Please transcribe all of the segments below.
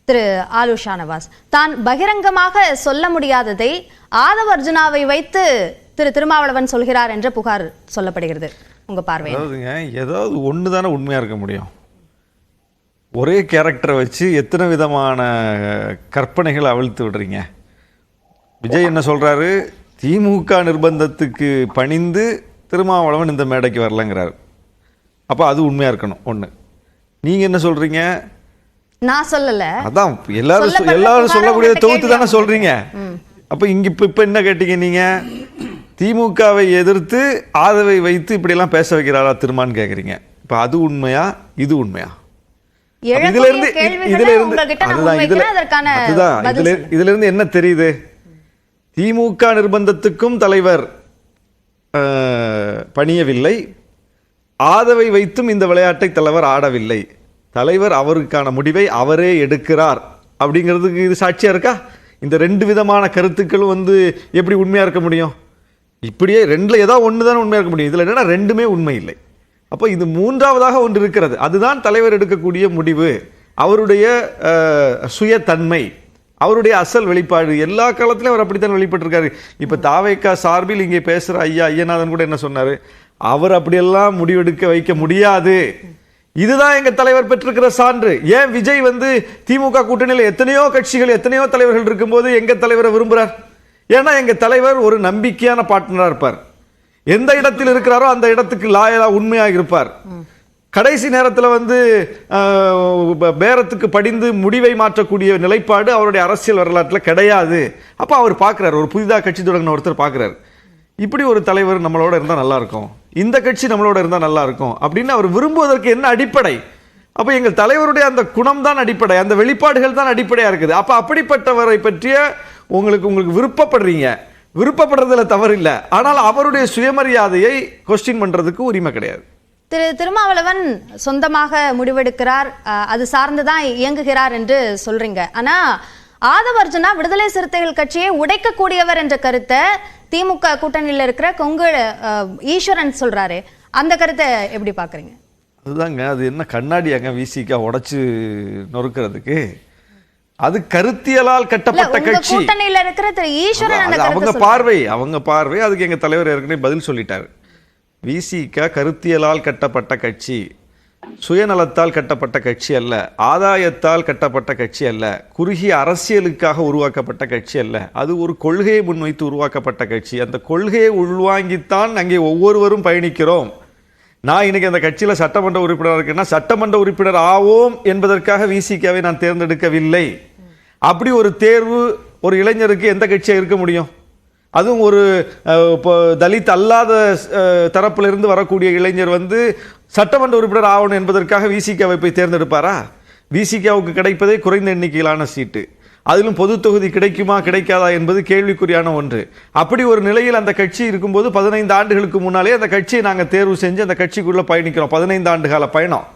திரு ஆலு ஷானவாஸ், தான் பகிரங்கமாக சொல்ல முடியாததை ஆதவ அர்ஜுனாவை வைத்து திரு திருமாவளவன் சொல்கிறார் என்ற புகார் சொல்லப்படுகிறது. உங்க பார்வை? ஏதாவது ஒன்று தானே உண்மையா இருக்க முடியும். ஒரே கேரக்டரை வச்சு எத்தனை விதமான கற்பனைகளை அவிழ்த்து விடுறீங்க. விஜய் என்ன சொல்றாரு? திமுக நிர்பந்தத்துக்கு பணிந்து திருமாவளவன் இந்த மேடைக்கு வரலங்கிறாரு. அப்போ அது உண்மையா இருக்கணும் ஒன்று. நீங்க என்ன சொல்றீங்க? நான் சொல்லல, அதான் எல்லாரும் சொல்லக்கூடிய தொகுத்து தானே சொல்றீங்க. அப்ப இங்க இப்ப என்ன கேட்டீங்க? நீங்க திமுகவை எதிர்த்து ஆதவை வைத்து இப்படி எல்லாம் பேச வைக்கிறாரா திருமான்னு கேக்குறீங்க. இப்ப அது உண்மையா இது உண்மையா? இதுல இருந்து என்ன தெரியுது? திமுக நிர்பந்தத்துக்கும் தலைவர் பணியவில்லை, ஆதவை வைத்தும் இந்த விளையாட்டை தலைவர் ஆடவில்லை. தலைவர் அவருக்கான முடிவை அவரே எடுக்கிறார் அப்படிங்கிறதுக்கு இது சாட்சியா இருக்கா? இந்த ரெண்டு விதமான கருத்துக்களும் எப்படி உண்மையா இருக்க முடியும்? இப்படியே ரெண்டுல ஏதாவது ஒன்று தானே உண்மையா இருக்க முடியும். இதுல என்னன்னா ரெண்டுமே உண்மை இல்லை. அப்போ இது மூன்றாவதாக ஒன்று இருக்கிறது. அதுதான் தலைவர் எடுக்கக்கூடிய முடிவு, அவருடைய சுயத்தன்மை, அவருடைய அசல் வெளிப்பாடு. எல்லா காலத்திலும் அவர் அப்படித்தான் வெளிப்பட்டிருக்காரு. இப்ப தாவேகா சார்பில் இங்கே பேசுற ஐயநாதன் கூட என்ன சொன்னாரு? அவர் அப்படியெல்லாம் முடிவெடுக்க வைக்க முடியாது. இதுதான் எங்க தலைவர் பெற்றிருக்கிற சான்று. ஏன் விஜய் திமுக கூட்டணியில் எத்தனையோ கட்சிகள் எத்தனையோ தலைவர்கள் இருக்கும்போது எங்க தலைவரை விரும்புறார்? ஏன்னா எங்க தலைவர் ஒரு நம்பிக்கையான பார்ட்னரா இருப்பார். எந்த இடத்தில் இருக்கிறாரோ அந்த இடத்துக்கு லாயலா உண்மையாக இருப்பார். கடைசி நேரத்தில் பேரத்துக்கு படிந்து முடிவை மாற்றக்கூடிய நிலைப்பாடு அவருடைய அரசியல் வரலாற்றில் கிடையாது. அப்ப அவர் பார்க்கிறார், ஒரு புதிதாக கட்சி தொடங்கின ஒருத்தர் பார்க்கிறார், இப்படி ஒரு தலைவர் நம்மளோட இருந்தால் நல்லா இருக்கும், இந்த கட்சி நம்மளோட இருந்தால் நல்லா இருக்கும் அப்படின்னு அவர் விரும்புவதற்கு என்ன அடிப்படை? அப்ப எங்கள் தலைவருடைய அந்த குணம் தான் அடிப்படை, அந்த வெளிப்பாடுகள் தான் அடிப்படையா இருக்குது. அப்ப அப்படிப்பட்டவரை பற்றிய உங்களுக்கு விருப்பப்படுறீங்க, விருப்பப்படுறதுல தவறு இல்லை. ஆனால் அவருடைய சுயமரியாதையை கொஸ்டின் பண்றதுக்கு உரிமை கிடையாது. திரு திருமாவளவன் சொந்தமாக முடிவெடுக்கிறார், அது சார்ந்துதான் இயங்குகிறார் என்று சொல்றீங்க. ஆனா ஆதவ அர்ஜுனா விடுதலை சிறுத்தைகள் கட்சியை உடைக்கக்கூடியவர் என்ற கருத்தை திமுக கூட்டணியில் இருக்கிற கொங்கு ஈஸ்வரன் சொல்றாரு. அந்த கருத்தை எப்படி பாக்குறீங்க? அதுதாங்க, அது என்ன கண்ணாடியாங்க விசிகா உடைச்சு நொறுக்கிறதுக்கு? அது கருத்தியலால் கட்டப்பட்ட கட்சி. கூட்டணியில் இருக்கிற திரு ஈஸ்வரன் அவங்க பார்வை அதுக்கு எங்க தலைவர் ஏற்கனவே பதில் சொல்லிட்டாரு. விசிக கருத்தியலால் கட்டப்பட்ட கட்சி, சுயநலத்தால் கட்டப்பட்ட கட்சி அல்ல, ஆதாயத்தால் கட்டப்பட்ட கட்சி அல்ல, குறுகிய அரசியலுக்காக உருவாக்கப்பட்ட கட்சி அல்ல. அது ஒரு கொள்கையை முன்வைத்து உருவாக்கப்பட்ட கட்சி. அந்த கொள்கையை உள்வாங்கித்தான் அங்கே ஒவ்வொருவரும் பயணிக்கிறோம். நான் இன்னைக்கு அந்த கட்சியில் சட்டமன்ற உறுப்பினர் இருக்கேன்னா சட்டமன்ற உறுப்பினர் ஆவோம் என்பதற்காக விசிகாவை நான் தேர்ந்தெடுக்கவில்லை. அப்படி ஒரு தேர்வு ஒரு இளைஞருக்கு எந்த கட்சியாக இருக்க முடியும்? அதுவும் ஒரு தலித் அல்லாத தரப்பிலிருந்து வரக்கூடிய இளைஞர் சட்டமன்ற உறுப்பினர் ஆகணும் என்பதற்காக விசிகாவை போய் தேர்ந்தெடுப்பாரா? விசிகாவுக்கு கிடைப்பதே குறைந்த எண்ணிக்கையிலான சீட்டு, அதிலும் பொது தொகுதி கிடைக்குமா கிடைக்காதா என்பது கேள்விக்குறியான ஒன்று. அப்படி ஒரு நிலையில் அந்த கட்சி இருக்கும்போது 15 ஆண்டுகளுக்கு முன்னாலே அந்த கட்சியை நாங்கள் தேர்வு செஞ்சு அந்த கட்சிக்குள்ள பயணிக்கிறோம். 15 ஆண்டு கால பயணம்.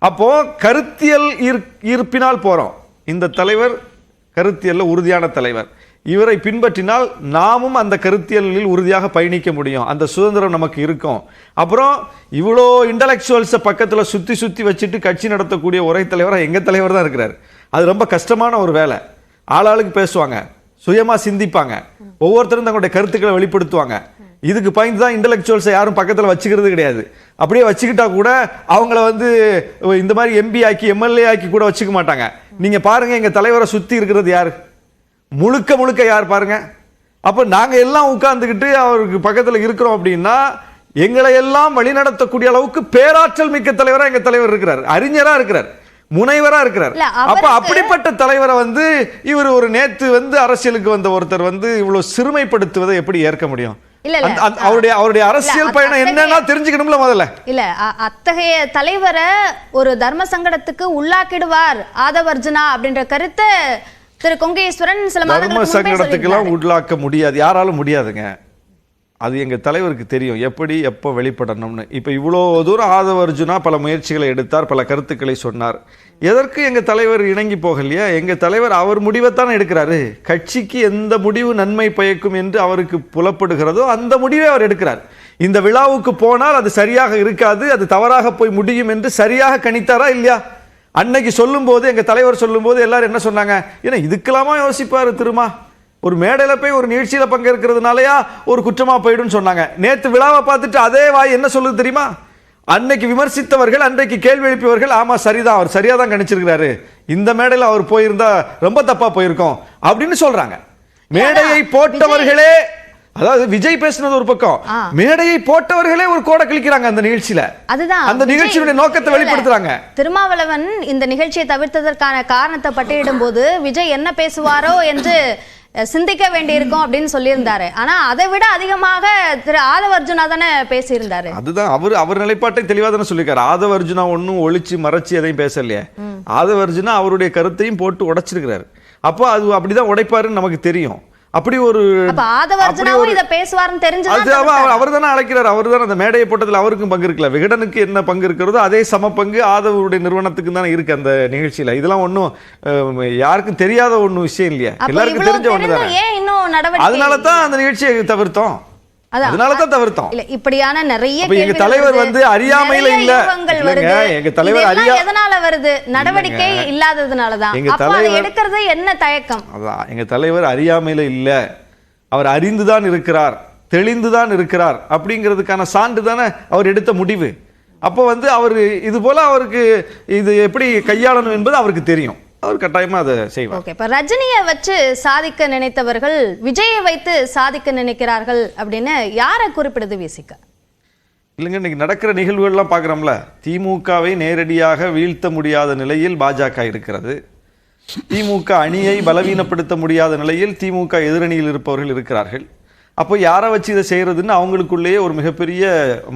அப்போ கருத்தியல் ஈர்ப்பினால் போறோம். இந்த தலைவர் கருத்தியல்ல உறுதியான தலைவர், இவரை பின்பற்றினால் நாமும் அந்த கருத்தியலில் உறுதியாக பயணிக்க முடியும், அந்த சுதந்திரம் நமக்கு இருக்கும். அப்புறம் இவ்வளோ இன்டலெக்சுவல்ஸை பக்கத்தில் சுற்றி வச்சுட்டு கட்சி நடத்தக்கூடிய ஒரே தலைவராக எங்கள் தலைவர் தான் இருக்கிறார். அது ரொம்ப கஷ்டமான ஒரு வேலை. ஆளாளுக்கு பேசுவாங்க, சுயமாக சிந்திப்பாங்க, ஒவ்வொருத்தரும் தங்களுடைய கருத்துக்களை வெளிப்படுத்துவாங்க. இதுக்கு பயந்து தான் இன்டலெக்சுவல்ஸை யாரும் பக்கத்தில் வச்சுக்கிறது கிடையாது. அப்படியே வச்சுக்கிட்டா கூட அவங்கள இந்த மாதிரி எம்பி ஆக்கி எம்எல்ஏ ஆக்கி கூட வச்சுக்க மாட்டாங்க. நீங்க பாருங்க, எங்கள் தலைவரை சுற்றி இருக்கிறது யாரு? முழுக்க யார் பாருங்க. அப்ப நாங்க எல்லாம் உட்கார்ந்துக்கிட்டு அவருக்கு பக்கத்துல இருக்கிறோம் அப்படின்னா எங்களை எல்லாம் வழிநடத்தக்கூடிய அளவுக்கு பேராற்றல் மிக்க தலைவரா எங்க தலைவர் இருக்கிறார், அறிஞரா இருக்கிறார், முனைவரா இருக்கிறார். அப்ப அப்படிப்பட்ட தலைவரை இவர் ஒரு நேத்து அரசியலுக்கு வந்த ஒருத்தர் இவ்வளவு சிறுமைப்படுத்துவதை எப்படி ஏற்க முடியும்? அவருடைய அரசியல் பயணம் என்னன்னா தெரிஞ்சுக்கணும்ல முதல்ல. இல்ல அத்தகைய தலைவரை ஒரு தர்ம சங்கடத்துக்கு உள்ளாக்கிடுவார் ஆதவ அர்ஜுனா அப்படின்ற கருத்தை திரு கொங்கேஸ்வரன் சில தர்ம சங்கடத்துக்கெல்லாம் உள்ளாக்க முடியாது, யாராலும் முடியாதுங்க. அது எங்க தலைவருக்கு தெரியும் எப்படி எப்போ வெளிப்படணும்னு. இப்ப இவ்வளோ தூரம் ஆதவ அர்ஜுனா பல முயற்சிகளை எடுத்தார், பல கருத்துக்களை சொன்னார். எதற்கு எங்க தலைவர் இணங்கி போகலையா? எங்க தலைவர் அவர் முடிவைத்தான் எடுக்கிறாரு. கட்சிக்கு எந்த முடிவு நன்மை பயக்கும் என்று அவருக்கு புலப்படுகிறதோ அந்த முடிவை அவர் எடுக்கிறார். இந்த விழாவுக்கு போனால் அது சரியாக இருக்காது, அது தவறாக போய் முடியும் என்று சரியாக கணித்தாரா இல்லையா? அன்னைக்கு சொல்லும்போது எங்க தலைவர் சொல்லும்போது எல்லாரும் என்ன சொன்னாங்க, ஏன்னா இதுக்கெல்லாமா யோசிப்பாரு திருமா, ஒரு மேடையில போய் ஒரு நிகழ்ச்சியில பங்கேற்கிறதுனாலயா ஒரு குற்றமா போயிடும் சொன்னாங்க. நேத்து விழாவை பார்த்துட்டு அதே வாய் என்ன சொல்லுது தெரியுமா, அன்னைக்கு விமர்சித்தவர்கள் அன்றைக்கு கேள்வி எழுப்பியவர்கள் ஆமா சரிதான், அவர் சரியா தான் கணிச்சிருக்கிறாரு, இந்த மேடையில் அவர் போயிருந்தா ரொம்ப தப்பா போயிருக்கோம் அப்படின்னு சொல்றாங்க. மேடையை போட்டவர்களே, அதாவது விஜய் பேசினது ஒரு பக்கம், மேடையை போட்டவர்களே ஒரு கோடை கிழிக்கிறாங்க அந்த நிகழ்ச்சியில. அதுதான் அந்த நிகழ்ச்சியுடைய நோக்கத்தை வெளிப்படுத்துறாங்க. திருமாவளவன் இந்த நிகழ்ச்சியை தவிர்த்ததற்கான காரணத்தை பட்டியலிடும் போது விஜய் என்ன பேசுவாரோ என்று சிந்திக்க வேண்டியிருக்கும் அப்படின்னு சொல்லியிருந்தாரு. ஆனா அதை விட அதிகமாக திரு ஆதவ அர்ஜுனா தானே பேசியிருந்தாரு. அதுதான் அவர் நிலைப்பாட்டை தெளிவா தானே சொல்லியிருக்காரு. ஆதவ அர்ஜுனா ஒன்னும் ஒளிச்சு மறைச்சு எதையும் பேசலையே. ஆதவ அர்ஜுனா அவருடைய கருத்தையும் போட்டு உடைச்சிருக்கிறாரு. அப்போ அது அப்படிதான் உடைப்பாருன்னு நமக்கு தெரியும். அப்படி ஒரு அவர் தானே அழைக்கிறார், அவர் தானே அந்த மேடையை போட்டதுல அவருக்கும் பங்கு இருக்குல்ல, விகடனுக்கு என்ன பங்கு இருக்கிறதோ அதே சம பங்கு ஆதவருடைய நிறுவனத்துக்கு தானே இருக்கு அந்த நிகழ்ச்சியில. இதெல்லாம் ஒன்னும் யாருக்கும் தெரியாத ஒன்னும் விஷயம் இல்லையா, எல்லாருக்கும் தெரிஞ்ச ஒண்ணுதானே. அதனாலதான் அந்த நிகழ்ச்சியை தவிர்த்தோம், அதனாலதான் தவிர்த்தோம். இப்படியான நிறைய எங்க தலைவர் வந்து அறியாமையில இல்ல, எங்க தலைவர் எதனால வருது, நடவடிக்கை இல்லாததுனாலதான். எங்க தலைவர் எடுக்கிறது என்ன தயக்கம், அதான் எங்க தலைவர் அறியாமையில இல்ல, அவர் அறிந்துதான் இருக்கிறார், தெளிந்துதான் இருக்கிறார் அப்படிங்கிறதுக்கான சான்று தானே அவர் எடுத்த முடிவு. அப்போ வந்து அவர் இது போல அவருக்கு இது எப்படி கையாளணும் என்பது அவருக்கு தெரியும், அவர் கட்டாயமா அதை செய்வார். ஓகே, இப்ப ரஜினியை வச்சு சாதிக்க நினைத்தவர்கள் விஜயை வைத்து சாதிக்க நினைக்கிறார்கள் அப்படின்னு யாரை குறிப்பிடுது விசிக? இல்லைங்க, இன்னைக்கு நடக்கிற நிகழ்வுகள்லாம் பார்க்குறோம்ல, திமுகவை நேரடியாக வீழ்த்த முடியாத நிலையில் பாஜக இருக்கிறது, திமுக அணியை பலவீனப்படுத்த முடியாத நிலையில் திமுக எதிரணியில் இருப்பவர்கள் இருக்கிறார்கள். அப்போ யாரை வச்சு இதை செய்யறதுன்னு அவங்களுக்குள்ளேயே ஒரு மிகப்பெரிய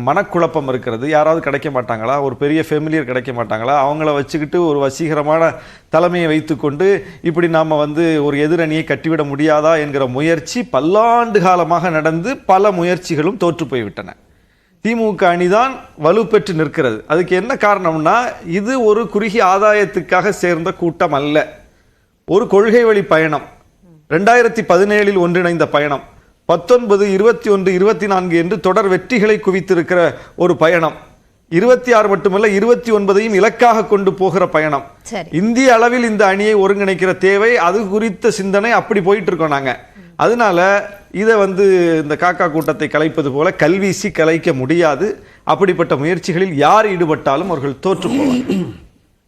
மனக்குழப்பம் இருக்கிறது. யாராவது கிடைக்க மாட்டாங்களா, ஒரு பெரிய ஃபெமிலியர் கிடைக்க மாட்டாங்களா, அவங்கள வச்சுக்கிட்டு ஒரு வசீகரமான தலைமையை வைத்துக்கொண்டு இப்படி நாம் வந்து ஒரு எதிரணியை கட்டிவிட முடியாதா என்கிற முயற்சி பல்லாண்டு காலமாக நடந்து பல முயற்சிகளும் தோற்று போய்விட்டன. திமுக அணிதான் வலுப்பெற்று நிற்கிறது. அதுக்கு என்ன காரணம்னா, இது ஒரு குறுகிய ஆதாயத்துக்காக சேர்ந்த கூட்டம் அல்ல, ஒரு கொள்கை வழி பயணம். 2017 ஒன்றிணைந்த பயணம், 19, 21, 24 என்று தொடர் வெற்றிகளை குவித்திருக்கிற ஒரு பயணம், 26 மட்டுமல்ல 29ஐயும் இலக்காக கொண்டு போகிற பயணம். இந்திய அளவில் இந்த அணியை ஒருங்கிணைக்கிற தேவை, அது குறித்த சிந்தனை அப்படி போயிட்டு இருக்கோம் நாங்க. அதனால இதை வந்து இந்த காக்கா கூட்டத்தை கலைப்பது போல கல்வீசி கலைக்க முடியாது. அப்படிப்பட்ட முயற்சிகளில் யார் ஈடுபட்டாலும் அவர்கள் தோற்று போவார்கள்.